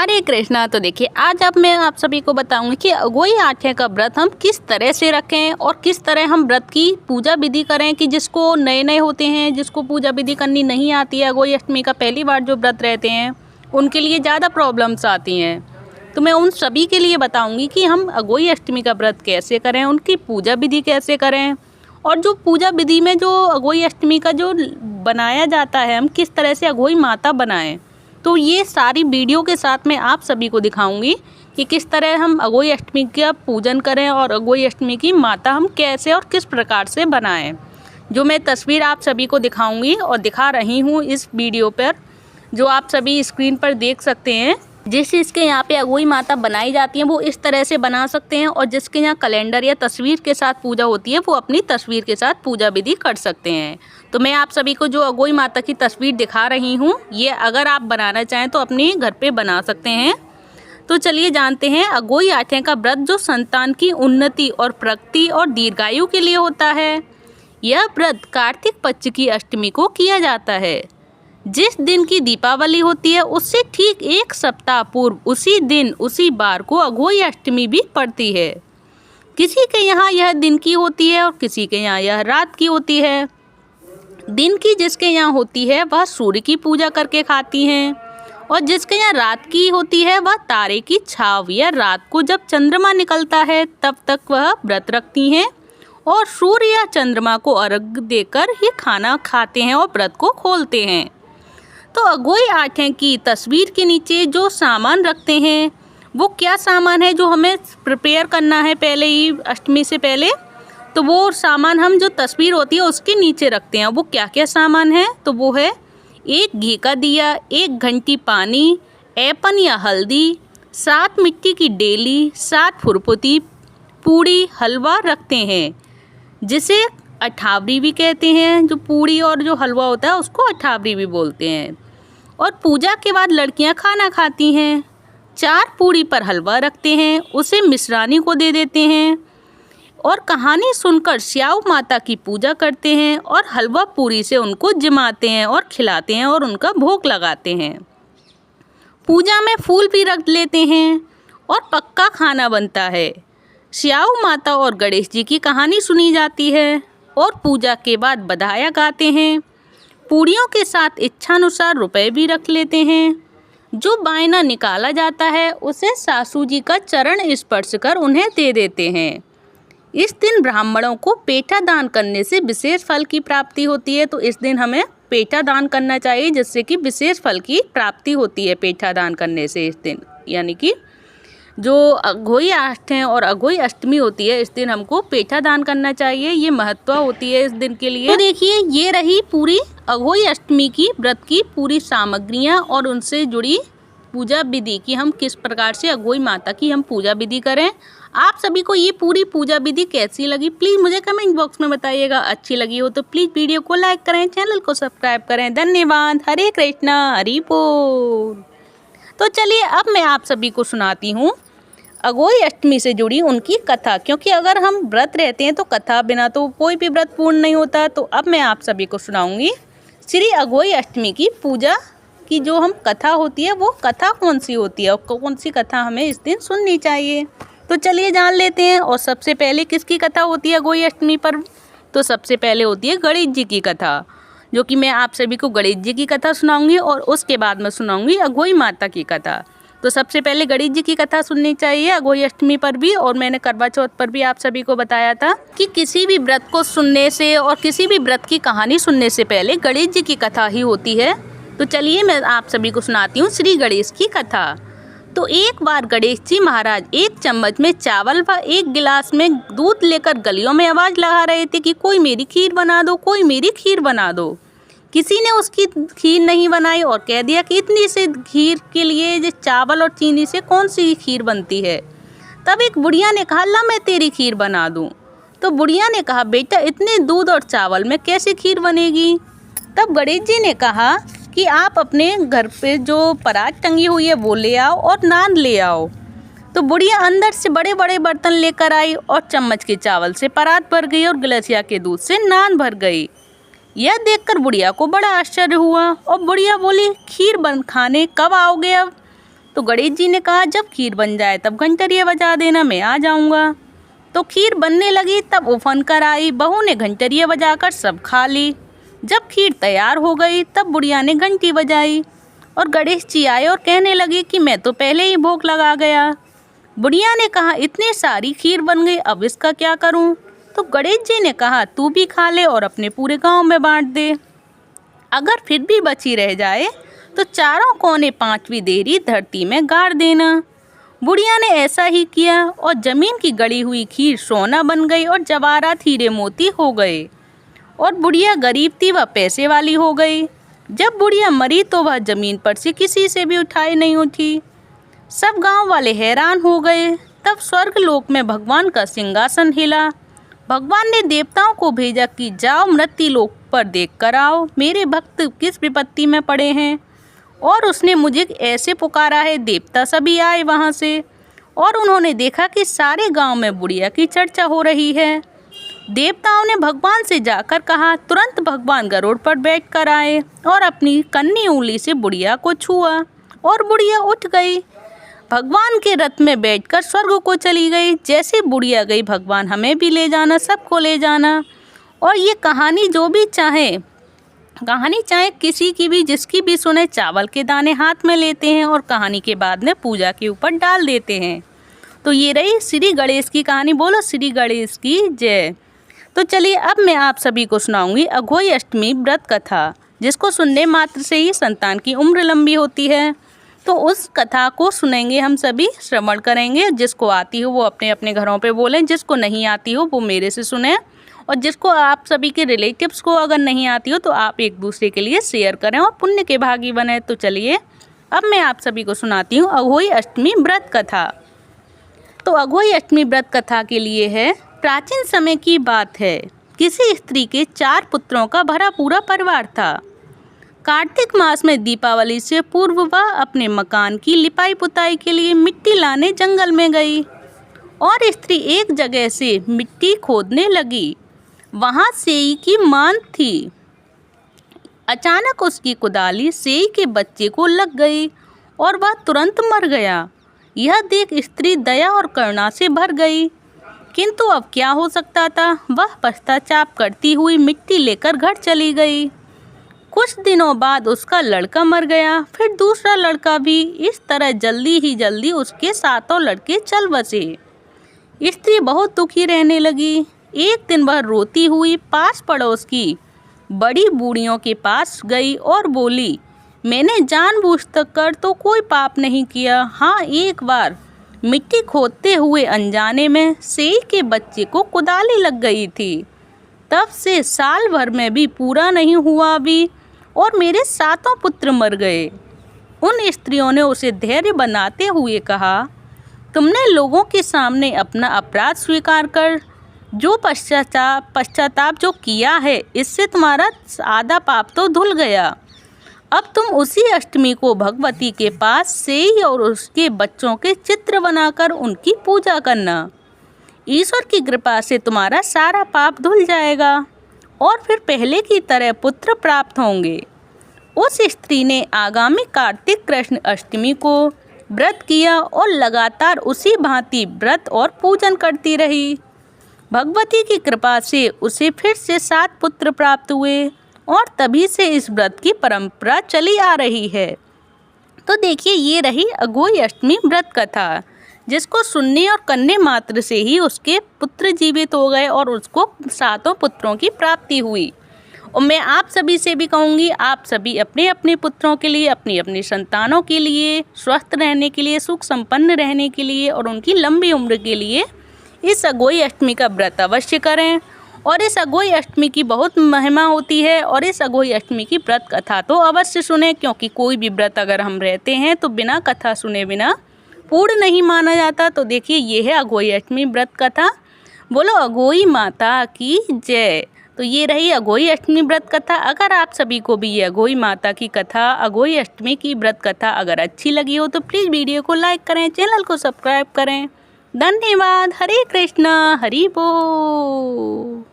हरे कृष्णा। तो देखिए आज अब मैं आप सभी को बताऊंगी कि अघोई आठे का व्रत हम किस तरह से रखें और किस तरह हम व्रत की पूजा विधि करें कि जिसको नए होते हैं, जिसको पूजा विधि करनी नहीं आती है, अघोई अष्टमी का पहली बार जो व्रत रहते हैं उनके लिए ज़्यादा प्रॉब्लम्स आती हैं। तो मैं उन सभी के लिए बताऊँगी कि हम अघोई अष्टमी का व्रत कैसे करें, उनकी पूजा विधि कैसे करें और जो पूजा विधि में जो अघोई अष्टमी का जो बनाया जाता है हम किस तरह से अघोई माता बनाएं। तो ये सारी वीडियो के साथ मैं आप सभी को दिखाऊंगी कि किस तरह हम अघोई अष्टमी का पूजन करें और अघोई अष्टमी की माता हम कैसे और किस प्रकार से बनाएं। जो मैं तस्वीर आप सभी को दिखाऊंगी और दिखा रही हूँ इस वीडियो पर, जो आप सभी स्क्रीन पर देख सकते हैं। जिस चीज़ के यहाँ पे अघोई माता बनाई जाती है वो इस तरह से बना सकते हैं और जिसके यहाँ कैलेंडर या तस्वीर के साथ पूजा होती है वो अपनी तस्वीर के साथ पूजा विधि कर सकते हैं। तो मैं आप सभी को जो अघोई माता की तस्वीर दिखा रही हूँ ये अगर आप बनाना चाहें तो अपने घर पे बना सकते हैं। तो चलिए जानते हैं अघोई आठे का व्रत जो संतान की उन्नति और प्रगति और दीर्घायु के लिए होता है। यह व्रत कार्तिक पक्ष की अष्टमी को किया जाता है। जिस दिन की दीपावली होती है उससे ठीक एक सप्ताह पूर्व उसी दिन उसी बार को अघोई अष्टमी भी पड़ती है। किसी के यहाँ यह दिन की होती है और किसी के यहाँ यह रात की होती है। दिन की जिसके यहाँ होती है वह सूर्य की पूजा करके खाती हैं और जिसके यहाँ रात की होती है वह तारे की छाव या रात को जब चंद्रमा निकलता है तब तक वह व्रत रखती हैं और सूर्य या चंद्रमा को अर्घ्य देकर ही खाना खाते हैं और व्रत को खोलते हैं। तो अघोई आठे की तस्वीर के नीचे जो सामान रखते हैं वो क्या सामान है जो हमें प्रिपेयर करना है पहले ही अष्टमी से पहले। तो वो सामान हम जो तस्वीर होती है उसके नीचे रखते हैं। वो क्या क्या सामान है तो वो है 1 घी का दिया, 1 घंटी पानी, ऐपन या हल्दी, 7 मिट्टी की डेली, 7 फुरपुती, पूड़ी, हलवा रखते हैं जिसे अठावरी भी कहते हैं। जो पूड़ी और जो हलवा होता है उसको अठावरी भी बोलते हैं। और पूजा के बाद लड़कियां खाना खाती हैं। 4 पूड़ी पर हलवा रखते हैं, उसे मिश्रानी को दे देते हैं और कहानी सुनकर स्याऊ माता की पूजा करते हैं और हलवा पूरी से उनको जिमाते हैं और खिलाते हैं और उनका भोग लगाते हैं। पूजा में फूल भी रख लेते हैं और पक्का खाना बनता है। स्याऊ माता और गणेश जी की कहानी सुनी जाती है और पूजा के बाद बधाया गाते हैं। पूड़ियों के साथ इच्छानुसार रुपए भी रख लेते हैं। जो बायना निकाला जाता है उसे सासू जी का चरण स्पर्श कर उन्हें दे देते हैं। इस दिन ब्राह्मणों को पेठा दान करने से विशेष फल की प्राप्ति होती है। तो इस दिन हमें पेठा दान करना चाहिए जिससे कि विशेष फल की प्राप्ति होती है पेठा दान करने से इस दिन। यानी कि जो अघोई आठे और अघोई अष्टमी होती है इस दिन हमको पेठा दान करना चाहिए। ये महत्व होती है इस दिन के लिए। तो देखिए ये रही पूरी अघोई अष्टमी की व्रत की पूरी सामग्रियां और उनसे जुड़ी पूजा विधि की हम किस प्रकार से अघोई माता की हम पूजा विधि करें। आप सभी को ये पूरी पूजा विधि कैसी लगी प्लीज़ मुझे कमेंट बॉक्स में बताइएगा। अच्छी लगी हो तो प्लीज़ वीडियो को लाइक करें, चैनल को सब्सक्राइब करें। धन्यवाद। हरे कृष्णा, हरि बोल। तो चलिए अब मैं आप सभी को सुनाती हूँ अघोई अष्टमी से जुड़ी उनकी कथा, क्योंकि अगर हम व्रत रहते हैं तो कथा बिना तो कोई भी व्रत पूर्ण नहीं होता। तो अब मैं आप सभी को सुनाऊंगी श्री अघोई अष्टमी की पूजा की जो हम कथा होती है वो कथा कौन सी होती है और कौन सी कथा हमें इस दिन सुननी चाहिए। तो चलिए जान लेते हैं। और सबसे पहले किसकी कथा होती है अघोई अष्टमी पर, तो सबसे पहले होती है गणेश जी की कथा, जो कि मैं आप सभी को गणेश जी की कथा सुनाऊंगी और उसके बाद मैं सुनाऊंगी अघोई माता की कथा। तो सबसे पहले गणेश जी की कथा सुननी चाहिए अघोई अष्टमी पर भी। और मैंने करवा चौथ पर भी आप सभी को बताया था कि किसी भी व्रत को सुनने से और किसी भी व्रत की कहानी सुनने से पहले गणेश जी की कथा ही होती है। तो चलिए मैं आप सभी को सुनाती हूँ श्री गणेश की कथा। तो एक बार गणेश जी महाराज 1 चम्मच में चावल व 1 गिलास में दूध लेकर गलियों में आवाज़ लगा रहे थे कि कोई मेरी खीर बना दो, कोई मेरी खीर बना दो। किसी ने उसकी खीर नहीं बनाई और कह दिया कि इतनी से खीर के लिए जो चावल और चीनी से कौन सी खीर बनती है। तब एक बुढ़िया ने कहा ला मैं तेरी खीर बना दूं। तो बुढ़िया ने कहा बेटा इतने दूध और चावल में कैसे खीर बनेगी। तब गणेश जी ने कहा कि आप अपने घर पे जो परात टंगी हुई है वो ले आओ और नान ले आओ। तो बुढ़िया अंदर से बड़े बड़े बर्तन लेकर आई और चम्मच के चावल से परात भर गई और गिलसिया के दूध से नान भर गई। यह देखकर बुढ़िया को बड़ा आश्चर्य हुआ और बुढ़िया बोली खीर बन खाने कब आओगे अब। तो गणेश जी ने कहा जब खीर बन जाए तब घंटरिया बजा देना, मैं आ जाऊँगा। तो खीर बनने लगी, तब उफन कर आई। बहू ने घंटरिया बजाकर सब खा ली। जब खीर तैयार हो गई तब बुढ़िया ने घंटी बजाई और गणेश जी आए और कहने लगे कि मैं तो पहले ही भोग लगा गया। बुढ़िया ने कहा इतनी सारी खीर बन गई, अब इसका क्या करूं? तो गणेश जी ने कहा तू भी खा ले और अपने पूरे गांव में बांट दे। अगर फिर भी बची रह जाए तो चारों कोने 5वीं देरी धरती में गाड़ देना। बुढ़िया ने ऐसा ही किया और जमीन की गड़ी हुई खीर सोना बन गई और जवाहरात हीरे मोती हो गए। और बुढ़िया गरीब थी, वह पैसे वाली हो गई। जब बुढ़िया मरी तो वह जमीन पर से किसी से भी उठाई नहीं उठी। सब गांव वाले हैरान हो गए। तब स्वर्ग लोक में भगवान का सिंहासन हिला। भगवान ने देवताओं को भेजा कि जाओ मृत्यु लोक पर देख कर आओ, मेरे भक्त किस विपत्ति में पड़े हैं। और उसने मुझे ऐसे पुकारा है। देवता सभी आए वहाँ से और उन्होंने देखा कि सारे गांव में बुढ़िया की चर्चा हो रही है। देवताओं ने भगवान से जाकर कहा। तुरंत भगवान गरुड़ पर बैठ कर आए और अपनी कन्नी उंगली से बुढ़िया को छुआ और बुढ़िया उठ गई। भगवान के रथ में बैठकर स्वर्ग को चली गई। जैसे बुढ़िया गई, भगवान हमें भी ले जाना, सबको ले जाना। और ये कहानी जो भी चाहे, कहानी चाहे किसी की भी, जिसकी भी सुने, चावल के दाने हाथ में लेते हैं और कहानी के बाद में पूजा के ऊपर डाल देते हैं। तो ये रही श्री गणेश की कहानी। बोलो श्री गणेश की जय। तो चलिए अब मैं आप सभी को सुनाऊंगी अघोई अष्टमी व्रत कथा, जिसको सुनने मात्र से ही संतान की उम्र लंबी होती है। तो उस कथा को सुनेंगे, हम सभी श्रवण करेंगे। जिसको आती हो वो अपने अपने घरों पे बोलें, जिसको नहीं आती हो वो मेरे से सुने, और जिसको आप सभी के रिलेटिव्स को अगर नहीं आती हो तो आप एक दूसरे के लिए शेयर करें और पुण्य के भागी बने। तो चलिए अब मैं आप सभी को सुनाती हूँ अघोई अष्टमी व्रत कथा। तो अघोई अष्टमी व्रत कथा के लिए है। प्राचीन समय की बात है। किसी स्त्री के 4 पुत्रों का भरा पूरा परिवार था। कार्तिक मास में दीपावली से पूर्व वह अपने मकान की लिपाई पुताई के लिए मिट्टी लाने जंगल में गई और स्त्री एक जगह से मिट्टी खोदने लगी। वहाँ सेई की मान थी। अचानक उसकी कुदाली सेई के बच्चे को लग गई और वह तुरंत मर गया। यह देख स्त्री दया और करुणा से भर गई, किंतु अब क्या हो सकता था। वह पश्चाताप करती हुई मिट्टी लेकर घर चली गई। कुछ दिनों बाद उसका लड़का मर गया, फिर दूसरा लड़का भी। इस तरह जल्दी ही जल्दी उसके 7 लड़के चल बसे। स्त्री बहुत दुखी रहने लगी। एक दिन वह रोती हुई पास पड़ोस की बड़ी बूढ़ियों के पास गई और बोली, मैंने जानबूझकर तो कोई पाप नहीं किया। हाँ, एक बार मिट्टी खोदते हुए अनजाने में सेई के बच्चे को कुदाली लग गई थी। तब से साल भर में भी पूरा नहीं हुआ भी और मेरे 7 पुत्र मर गए। उन स्त्रियों ने उसे धैर्य बनाते हुए कहा, तुमने लोगों के सामने अपना अपराध स्वीकार कर जो पश्चाताप जो किया है, इससे तुम्हारा आधा पाप तो धुल गया। अब तुम उसी अष्टमी को भगवती के पास सेई और उसके बच्चों के चित्र बनाकर उनकी पूजा करना। ईश्वर की कृपा से तुम्हारा सारा पाप धुल जाएगा और फिर पहले की तरह पुत्र प्राप्त होंगे। उस स्त्री ने आगामी कार्तिक कृष्ण अष्टमी को व्रत किया और लगातार उसी भांति व्रत और पूजन करती रही। भगवती की कृपा से उसे फिर से 7 पुत्र प्राप्त हुए और तभी से इस व्रत की परंपरा चली आ रही है। तो देखिए, ये रही अघोई अष्टमी व्रत कथा, जिसको सुनने और करने मात्र से ही उसके पुत्र जीवित हो गए और उसको 7 पुत्रों की प्राप्ति हुई। और मैं आप सभी से भी कहूँगी, आप सभी अपने अपने पुत्रों के लिए, अपनी अपनी संतानों के लिए, स्वस्थ रहने के लिए, सुख संपन्न रहने के लिए और उनकी लंबी उम्र के लिए इस अघोई अष्टमी का व्रत अवश्य करें। और इस अघोई अष्टमी की बहुत महिमा होती है और इस अघोई अष्टमी की व्रत कथा तो अवश्य सुने, क्योंकि कोई भी व्रत अगर हम रहते हैं तो बिना कथा सुने बिना पूर्ण नहीं माना जाता। तो देखिए, ये है अघोई अष्टमी व्रत कथा। बोलो अघोई माता की जय। तो ये रही अघोई अष्टमी व्रत कथा। अगर आप सभी को भी ये अघोई माता की कथा, अघोई अष्टमी की व्रत कथा अगर अच्छी लगी हो तो प्लीज़ वीडियो को लाइक करें, चैनल को सब्सक्राइब करें। धन्यवाद। हरे कृष्णा, हरि बोल।